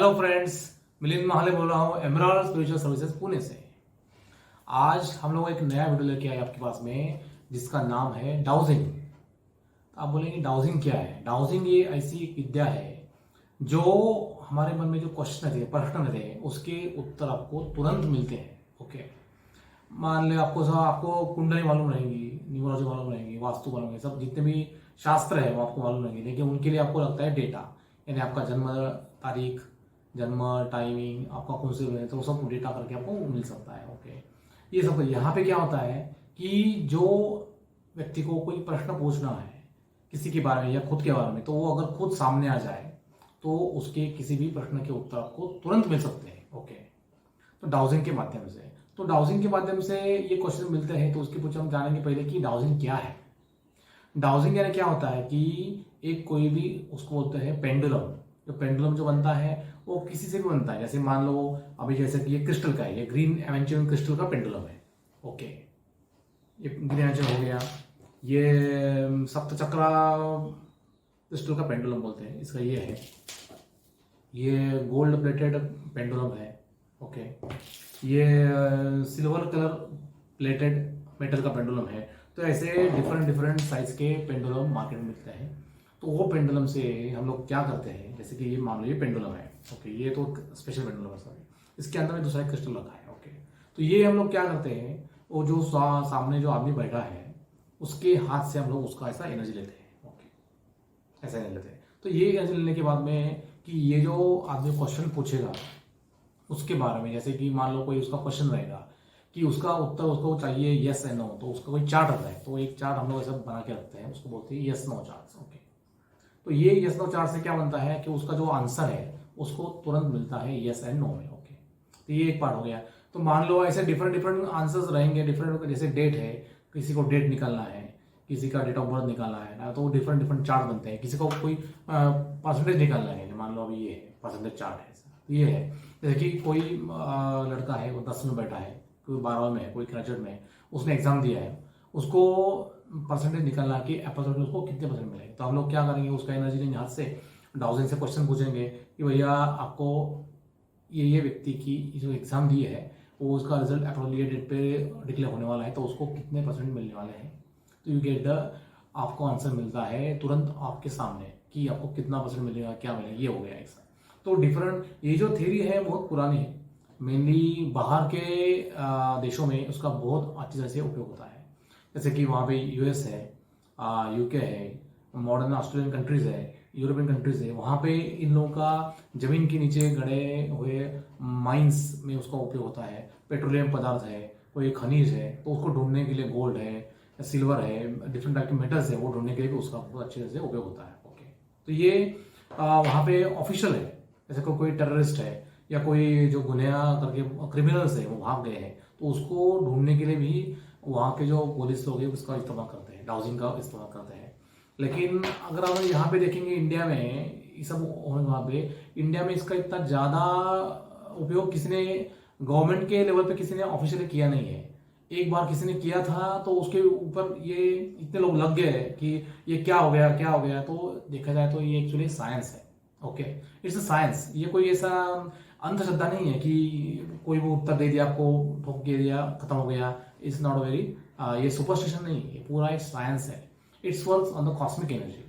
Hello friends, Milind Mahale बोल रहा हूँ एमराल्ड स्पिरिचुअल सर्विसेज पुणे से। आज हम लोग एक नया वीडियो लेके आए आपके पास में जिसका नाम है डाउजिंग। आप बोलेंगे डाउजिंग क्या है? डाउजिंग ये ऐसी एक विद्या है जो हमारे मन में जो क्वेश्चन थे, प्रश्न थे, उसके उत्तर आपको तुरंत मिलते हैं। ओके, मान ले आपको कुंडली मालूम रहेगी, न्यूमरोलॉजी मालूम रहेगी, वास्तु मालूम है, सब जितने भी शास्त्र है वो आपको मालूम रहेंगे, लेकिन उनके लिए आपको लगता है डेटा, यानी आपका जन्म तारीख, जन्म टाइमिंग, आपका कौन से हुए, तो सब डेटा करके आपको मिल सकता है। ओके, ये सब यहाँ पे क्या होता है कि जो व्यक्ति को कोई प्रश्न पूछना है किसी के बारे में या खुद के बारे में, तो वो अगर खुद सामने आ जाए तो उसके किसी भी प्रश्न के उत्तर आपको तुरंत मिल सकते हैं। ओके, तो डाउजिंग के माध्यम से, तो डाउजिंग के माध्यम से ये क्वेश्चन मिलते हैं, तो उसके पूछे हम जानेंगे पहले कि डाउजिंग क्या है। डाउजिंग यानी क्या होता है कि एक कोई भी उसको बोलते हैं पेंडुलम। जो पेंडुलम जो बनता है वो किसी से भी बनता है, जैसे मान लो अभी जैसे कि ये क्रिस्टल का है, ये ग्रीन एवेंचुरियन क्रिस्टल का पेंडुलम है। ओके, ये ग्रीन एवेंचुरियन हो गया, ये सप्तचक्रा क्रिस्टल का पेंडुलम बोलते हैं, इसका ये है, ये गोल्ड प्लेटेड पेंडुलम है। ओके, ये सिल्वर कलर प्लेटेड मेटल का पेंडुलम है। तो ऐसे डिफरेंट डिफरेंट साइज के पेंडुलम मार्केट में मिलते हैं। तो वो पेंडुलम से हम लोग क्या करते हैं, जैसे कि ये मान लो ये पेंडुलम है। ओके, ये तो स्पेशल पेंडुलम है, सॉरी, इसके अंदर में दूसरा क्रिस्टल रखा है। ओके, तो ये हम लोग क्या करते हैं, वो जो सामने जो आदमी बैठा है उसके हाथ से हम लोग उसका ऐसा एनर्जी लेते हैं। ओके, ऐसा एनर्जी लेते हैं। तो ये एनर्जी लेने के बाद में कि ये जो आदमी क्वेश्चन पूछेगा उसके बारे में, जैसे कि मान लो कोई उसका क्वेश्चन रहेगा कि उसका उत्तर उसको चाहिए यस एंड नो, तो उसका कोई चार्ट आता है, तो एक चार्ट हम लोग ऐसा बना के रखते हैं, उसको बोलते हैं यस नो चार्ट। ओके, तो ये यस नो चार्ट से क्या बनता है कि उसका जो आंसर है उसको तुरंत मिलता है यस एंड नो में। ओके, तो ये एक पार्ट हो गया। तो मान लो ऐसे डिफरेंट डिफरेंट आंसर्स रहेंगे, डिफरेंट, जैसे डेट है, किसी को डेट निकालना है, किसी का डेट ऑफ बर्थ निकालना है ना, तो डिफरेंट डिफरेंट चार्ट बनते हैं। किसी को कोई परसेंटेज निकालना है, मान लो अभी ये है परसेंटेज चार्ट है, ये है, जैसे कि कोई लड़का है वो 10 में बैठा है, कोई 12 में है, कोई ग्रेजुएट में है, उसने एग्जाम दिया है, उसको परसेंटेज निकालना कि अप्रोक्सीमेटली उसको कितने परसेंट मिले। तो हम लोग क्या करेंगे, उसका एनर्जी लेंगे हाथ से, डाउजिंग से क्वेश्चन पूछेंगे कि भैया आपको ये व्यक्ति की जो एग्जाम दी है वो उसका रिजल्ट अप्रोक्सीमेटली डेट पे डिक्लेयर होने वाला है, तो उसको कितने परसेंट मिलने वाले हैं। तो यू गेट द, आपको आंसर मिलता है तुरंत आपके सामने कि आपको कितना परसेंट मिलेगा, क्या मिलेगा, ये हो गया ऐसा। तो डिफरेंट, ये जो थ्योरी है बहुत पुरानी है, मेनली बाहर के देशों में उसका बहुत अच्छी तरह से उपयोग होता है। जैसे कि वहाँ पे यूएस है, यूके है, मॉडर्न ऑस्ट्रेलियन कंट्रीज है, यूरोपियन कंट्रीज है, वहाँ पे इन लोगों का जमीन के नीचे गड़े हुए माइंस में उसका उपयोग होता है। पेट्रोलियम पदार्थ है, कोई खनिज है, तो उसको ढूंढने के लिए गोल्ड है, सिल्वर है, डिफरेंट टाइप के मेटल्स है, वो ढूंढने के लिए भी उसका बहुत अच्छी तरह से उपयोग होता है। ओके, तो ये वहाँ पे ऑफिशियल है। जैसे कोई टेररिस्ट है या कोई जो गुनहगार करके क्रिमिनल्स है वो भाग गए हैं, तो उसको ढूंढने के लिए भी वहाँ के जो पुलिस लोग हैं उसका इस्तेमाल करते हैं, डाउजिंग का इस्तेमाल करते हैं। लेकिन अगर हम यहाँ पे देखेंगे इंडिया में, ये सब वहाँ पे इंडिया में इसका इतना ज़्यादा उपयोग किसी ने गवर्नमेंट के लेवल पे किसी ने ऑफिशियली किया नहीं है। एक बार किसी ने किया था तो उसके ऊपर ये इतने लोग लग गए कि ये क्या हो गया, क्या हो गया। तो देखा जाए तो ये एक्चुअली साइंस है। ओके, इट्स अ साइंस, ये कोई ऐसा अंधश्रद्धा नहीं है कि कोई वो उत्तर दे दिया आपको, ठोक के दिया, खत्म हो गया। इट्स नॉट वेरी, ये सुपरस्टिशन नहीं, ये पूरा एक साइंस है। It's works on the cosmic energy.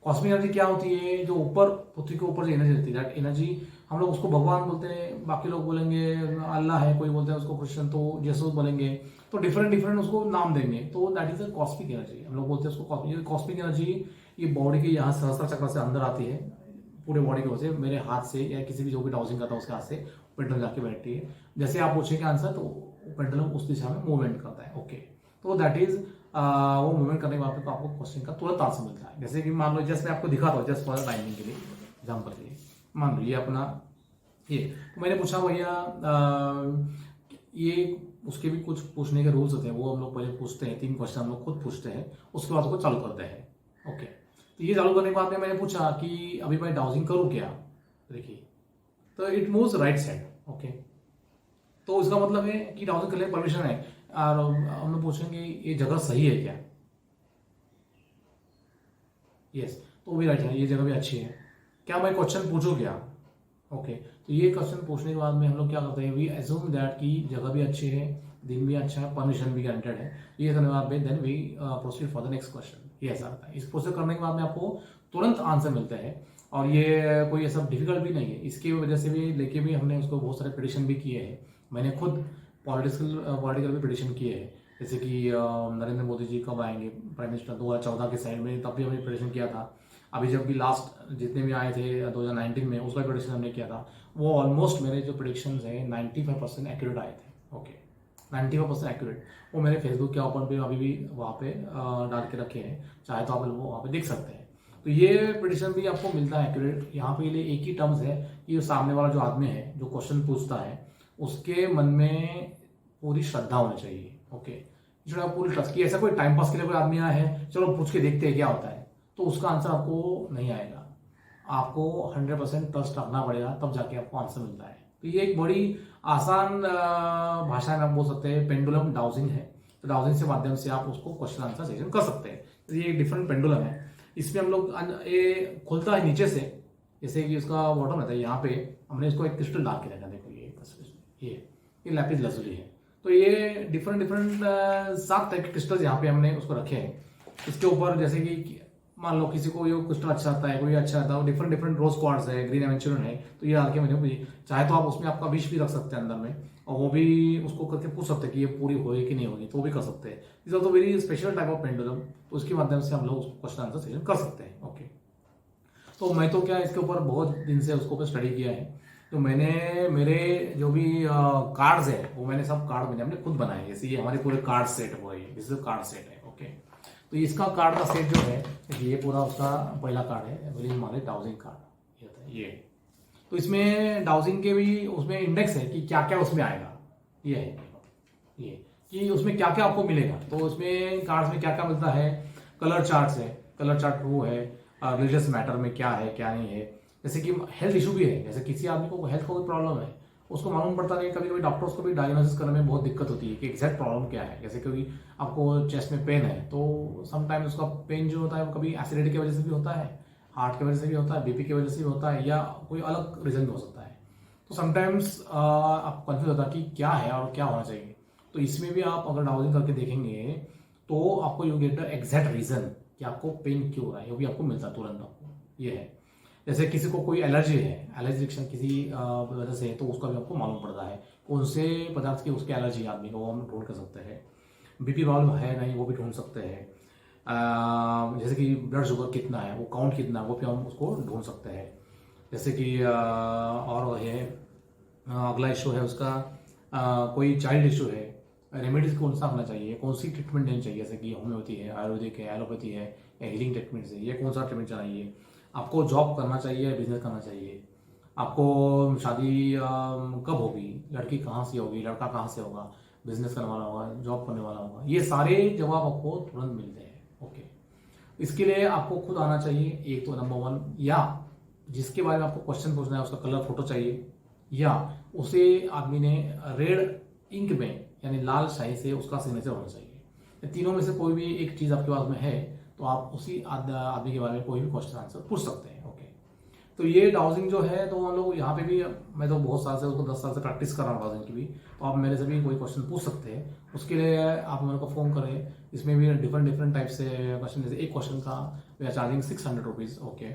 Cosmic energy क्या होती है, जो ऊपर पृथ्वी के ऊपर जो एनर्जी रहती है, दैट एनर्जी हम लोग उसको भगवान बोलते हैं, बाकी लोग बोलेंगे अल्लाह है, कोई बोलते हैं उसको क्रिश्चियन तो यीशु बोलेंगे, तो डिफरेंट डिफरेंट उसको नाम देंगे। तो that is a cosmic energy, हम लोग बोलते हैं उसको कॉस्मिक एनर्जी। ये बॉडी के यहाँ सहस्त्र चक्र से अंदर आती है, पूरे बॉडी की वजह से, मेरे हाथ से या किसी भी जो भी डाउजिंग करता है उसके हाथ से पेंडुलम जाके बैठती है। जैसे आप पूछेंगे आंसर तो पेंडुलम उस दिशा में मूवमेंट करता है। ओके, तो दैट इज वो मूवमेंट करने के बाद आपको क्वेश्चन का तुरंत आंसर मिलता है। जैसे कि मान लो जस्ट मैं आपको दिखा रहा हूँ, जस्ट फॉर टाइमिंग के लिए, एग्जाम्पल के लिए, मान लो ये अपना ये, तो मैंने पूछा भैया ये, उसके भी कुछ पूछने के रूल्स होते हैं, वो हम लोग पहले पूछते हैं, 3 क्वेश्चन हम लोग खुद पूछते हैं, उसके बाद उसको चालू करते हैं। ओके, तो ये चालू करने के बाद में मैंने पूछा कि अभी मैं डाउजिंग करूँ क्या, देखिए, तो it moves right side. Okay, तो इसका मतलब है कि डाउजिंग करने की परमिशन है। और हम लोग पूछेंगे ये जगह सही है क्या, यस, तो भी राइट है, ये जगह भी अच्छी है। क्या मैं क्वेश्चन पूछूं क्या, ओके, तो ये क्वेश्चन पूछने के बाद में हम लोग क्या करते हैं, वी एज्यूम दैट कि जगह भी अच्छी है, दिन भी अच्छा है, परमिशन भी गारंटेड है। ये करने के बाद में then we proceed for the next question. ये ऐसा रहता है। इस प्रोसेस करने के बाद में आपको तुरंत आंसर मिलता है और ये कोई ऐसा डिफिकल्ट भी नहीं है। इसकी वजह से भी लेके भी हमने उसको बहुत सारे प्रेडिक्शन भी किए हैं। मैंने खुद पॉलिटिकल भी प्रेडिक्शन किए हैं, जैसे कि नरेंद्र मोदी जी कब आएंगे प्राइम मिनिस्टर 2014 के साइड में, तब भी हमने प्रेडिक्शन किया था। अभी जब भी लास्ट जितने भी आए थे 2019 में, उसका प्रेडिक्शन हमने किया था। वो ऑलमोस्ट मेरे जो प्रेडिक्शन है 95% एक्यूरेट आए थे। Okay, 95% accurate. वो मेरे फेसबुक के ओपन पे अभी भी वहाँ पे डाल के रखे हैं, चाहे तो आप वो वहाँ पे देख सकते हैं। तो ये प्रेडिक्शन भी आपको मिलता है एक्यूरेट। यहाँ पे लिए एक ही टर्म्स है कि सामने वाला जो आदमी है जो क्वेश्चन पूछता है उसके मन में पूरी श्रद्धा होनी चाहिए। ओके, जो आप पूरी ट्रस्ट की, ऐसा कोई टाइम पास के लिए कोई आदमी आया है चलो पूछ के देखते हैं क्या होता है, तो उसका आंसर आपको नहीं आएगा। आपको 100% ट्रस्ट रखना पड़ेगा, तब जाके आपको आंसर मिलता है। तो ये एक बड़ी आसान भाषा में आप बोल सकते हैं पेंडुलम डाउजिंग है। तो डाउजिंग से माध्यम से आप उसको क्वेश्चन आंसर सेशन कर सकते हैं। तो ये एक डिफरेंट पेंडुलम है। इसमें हम लोग ये खुलता है नीचे से, जैसे कि उसका बॉटम रहता है, यहाँ पे हमने इसको एक क्रिस्टल डाल के रखा। देखो ये लैपिस lazuli है। तो ये डिफरेंट 7 टाइप के क्रिस्टल्स यहाँ पे हमने उसको रखे हैं। इसके ऊपर जैसे कि मान लो किसी को ये क्रिस्टल अच्छा आता है, कोई अच्छा आता है, डिफरेंट रोज क्वार्ट्ज है, ग्रीन एवेंचुरन है, तो ये डाल के मैंने चाहे तो आप उसमें आपका विश भी रख सकते हैं अंदर में, और वो भी उसको करके पूछ सकते हैं कि ये पूरी होगी कि नहीं होगी, तो वो भी कर सकते हैं। Is also very special type of pendulum, तो उसके माध्यम से हम लोग क्वेश्चन आंसर सेशन कर सकते हैं। ओके, तो मैं तो क्या इसके ऊपर बहुत दिन से उसको स्टडी किया है। तो मैंने मेरे जो भी कार्ड्स है वो मैंने सब कार्ड मैंने अपने खुद बनाए। जैसे ये हमारे पूरे कार्ड सेट हुए, दिस इज कार्ड सेट है। ओके, तो इसका कार्ड का सेट जो है, ये पूरा उसका पहला कार्ड है, विलियम माले डाउजिंग कार्ड। ये तो इसमें डाउजिंग के भी उसमें इंडेक्स है कि क्या क्या उसमें आएगा। ये है ये कि उसमें क्या क्या आपको मिलेगा। तो उसमें कार्ड्स में क्या क्या मिलता है, कलर चार्ट्स है, कलर चार्ट वो है, रिलीजियस मैटर में क्या है क्या नहीं है, जैसे कि हेल्थ इशू भी है। जैसे किसी आदमी को हेल्थ का कोई प्रॉब्लम है, उसको मालूम पड़ता नहीं, कभी कभी डॉक्टर्स को भी डायग्नोसिस करने में बहुत दिक्कत होती है कि एग्जैक्ट प्रॉब्लम क्या है। जैसे कभी आपको चेस्ट में पेन है, तो समटाइम उसका पेन जो होता है वो कभी एसिडिटी की वजह से भी होता है, हार्ट की वजह से भी होता है, बीपी की वजह से भी होता है, या कोई अलग रीजन भी हो सकता है। तो समटाइम्स आप कंफ्यूज होता है कि क्या है और क्या होना चाहिए। तो इसमें भी आप अगर डाउजिंग करके देखेंगे तो आपको you get the exact reason कि आपको पेन क्यों हो रहा है, वो भी आपको मिलता है तुरंत आपको। ये है जैसे किसी को कोई एलर्जी है, एलर्जी रिएक्शन किसी वजह से है, तो उसका भी आपको मालूम पड़ता है कौन से पदार्थ की उसकी एलर्जी है आदमी को, वो हम ढूंढ कर सकते हैं। बीपी प्रॉब्लम है नहीं वो भी ढूंढ सकते हैं। जैसे कि ब्लड शुगर कितना है, वो काउंट कितना है, वो भी हम उसको ढूंढ सकते हैं। जैसे कि और है अगला इशू है उसका कोई चाइल्ड इशू है, रेमेडीज कौन सा होना चाहिए, कौन सी ट्रीटमेंट देनी चाहिए, जैसे कि होम्योपैथी है, आयुर्वेदिक है, एलोपैथी है, या हीलिंग ट्रीटमेंट है, ये कौन सा ट्रीटमेंट चाहिए, आपको जॉब करना चाहिए, बिजनेस करना चाहिए, आपको शादी कब होगी, लड़की कहाँ से होगी, लड़का कहाँ से होगा, बिजनेस करने वाला होगा, जॉब करने वाला होगा, ये सारे जवाब आपको तुरंत मिलते हैं। ओके, इसके लिए आपको खुद आना चाहिए, एक तो नंबर 1, या जिसके बारे में आपको क्वेश्चन पूछना है उसका कलर फोटो चाहिए, या उसे आदमी ने रेड इंक में यानी लाल शाही से उसका सिग्नेचर होना चाहिए। तीनों में से कोई भी एक चीज आपके पास में है तो आप उसी आदमी के बारे में कोई भी क्वेश्चन आंसर पूछ सकते हैं। ओके, तो ये डाउजिंग जो है, तो हम लोग यहाँ पे भी, मैं तो बहुत साल से उसको 10 साल से प्रैक्टिस कर रहा हूँ डाउजिंग की भी, तो आप मेरे से भी कोई क्वेश्चन पूछ सकते हैं। उसके लिए आप मेरे को फोन करें। इसमें भी डिफरेंट टाइप से क्वेश्चन, जैसे एक क्वेश्चन का we are charging 600 rupees. Okay,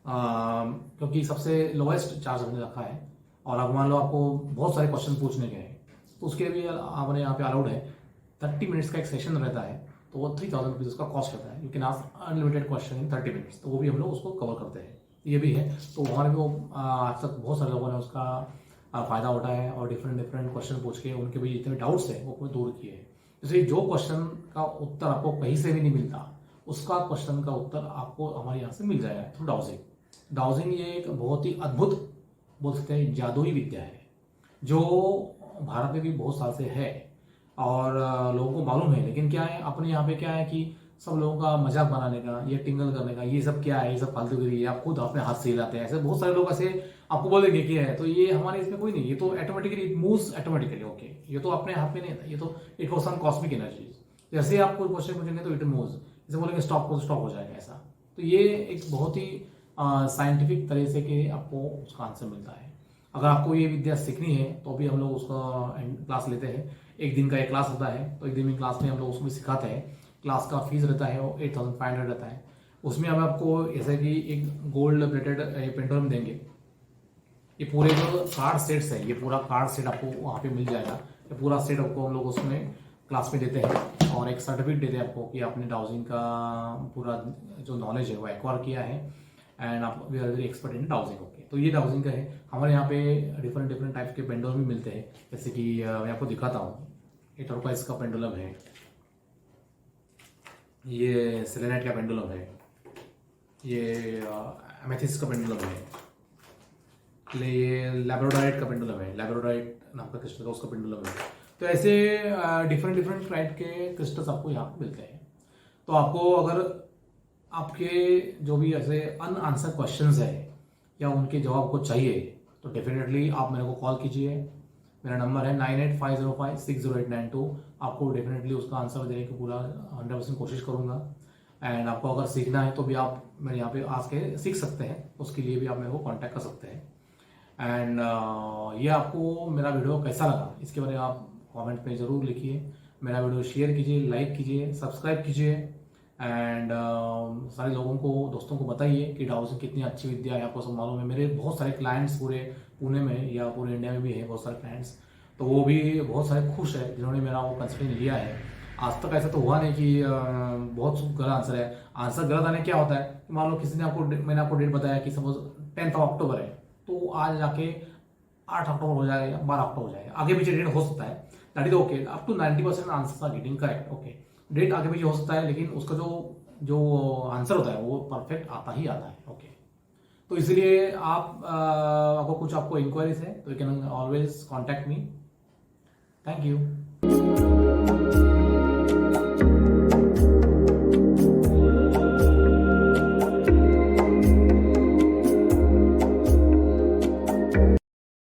क्योंकि सबसे लोएस्ट चार्ज हमने रखा है। और अगर मान लो आपको बहुत सारे क्वेश्चन पूछने के हैं तो उसके लिए भी आपने यहाँ पे अलाउड है, 30 मिनट्स का एक सेशन रहता है, तो वो 3000 रुपीज़ उसका कॉस्ट रहता है। You can ask unlimited question in 30 minutes, तो वो भी हम लोग उसको कवर करते हैं। ये भी है, तो हमारे को आज तक बहुत सारे लोगों ने उसका फ़ायदा उठाया है और डिफरेंट क्वेश्चन पूछ के उनके भी जितने डाउट्स है वो दूर किए हैं। जैसे जो क्वेश्चन का उत्तर आपको कहीं से भी नहीं मिलता, उसका क्वेश्चन का उत्तर आपको हमारे यहाँ से मिल जाएगा थ्रू डाउजिंग। डाउजिंग ये एक बहुत ही अद्भुत बोल सकते हैं जादुई विद्या है, जो भारत में भी बहुत साल से है और लोगों को मालूम है। लेकिन क्या है, अपने यहाँ पे क्या है कि सब लोगों का मजाक बनाने का, ये टिंगल करने का, ये सब क्या है, ये सब फालतूगिरी है, आप खुद अपने हाथ से हिलाते हैं, ऐसे बहुत सारे लोग ऐसे आपको बोलेंगे कि है, तो ये हमारे इसमें कोई नहीं, ये तो automatically it moves automatically. Okay, ये तो अपने हाथ में नहीं था, ये तो it was some cosmic energy. जैसे आप कोई क्वेश्चन पूछेंगे तो इट मूव्स, जैसे बोलेंगे स्टॉप हो स्टॉप हो जाएगा ऐसा। तो ये एक बहुत ही साइंटिफिक तरह से के आपको उसका आंसर मिलता है। अगर आपको ये विद्या सीखनी है तो भी हम लोग उसका क्लास लेते हैं। एक दिन का एक क्लास होता है, तो एक दिन की क्लास में हम लोग उसको भी सिखाते हैं। क्लास का फीस रहता है वो 8500 रहता है। उसमें हम आपको जैसे कि एक गोल्ड प्लेटेड पेंडुलम देंगे। ये पूरे जो कार्ड सेट्स है, ये पूरा कार्ड सेट आपको वहाँ पे मिल जाएगा। ये पूरा सेट आपको हम लोग उसमें क्लास में देते हैं और एक सर्टिफिकेट देते हैं आपको कि आपने डाउजिंग का पूरा जो नॉलेज है वो एक्वायर किया है एंड आप we are very expert in dowsing. Okay, तो ये डाउजिंग का है। हमारे यहाँ पे डिफरेंट डिफरेंट टाइप के पेंडुलम भी मिलते हैं। जैसे कि मैं आपको दिखाता हूँ, ये टर्कोइज का पेंडुलम है, ये सेलेनाइट का पेंडुलम है, ये एमेथिस्ट का पेंडुलम है, ये लैब्राडोराइट का पेंडुलम है, लैब्राडोराइट नाम का क्रिस्टल का उसका पेंडुलम है। तो ऐसे डिफरेंट डिफरेंट टाइप के क्रिस्टल्स आपको यहाँ पे मिलते हैं। तो आपको अगर आपके जो भी ऐसे अनआंसर क्वेश्चंस है या उनके जवाब को चाहिए तो डेफिनेटली आप मेरे को कॉल कीजिए। मेरा नंबर है 9850560892। आपको डेफिनेटली उसका आंसर देने की पूरा 100% कोशिश करूँगा। एंड आपको अगर सीखना है तो भी आप मेरे यहाँ पे आके सीख सकते हैं, उसके लिए भी आप मेरे को कांटेक्ट कर सकते हैं। एंड ये आपको मेरा वीडियो कैसा लगा इसके बारे में आप कमेंट में ज़रूर लिखिए। मेरा वीडियो शेयर कीजिए, लाइक कीजिए, सब्सक्राइब कीजिए एंड सारे लोगों को, दोस्तों को बताइए कि डाउजिंग कितनी अच्छी विद्या है। आपको सब मालूम है, मेरे बहुत सारे क्लाइंट्स पूरे पुणे में या पूरे इंडिया में भी है बहुत सारे क्लाइंट्स, तो वो भी बहुत सारे खुश है जिन्होंने मेरा वो कंसल्टेंट लिया है। आज तक ऐसा तो हुआ नहीं कि बहुत गलत आंसर है। आंसर गलत आने क्या होता है, मान लो किसी ने आपको, मैंने आपको डेट बताया कि सपोज 10 अक्टूबर है, तो आज जाके 8 अक्टूबर हो जाएगा या 12 अक्टूबर हो जाएगा, आगे पीछे डेट हो सकता है। That is okay, up to 90% answers are getting correct. Okay, date आगे पीछे हो सकता है लेकिन उसका जो आंसर होता है वो परफेक्ट आता ही आता है। ओके, तो इसलिए आपको कुछ आपको इंक्वायरीज है तो you can always contact me. Thank you.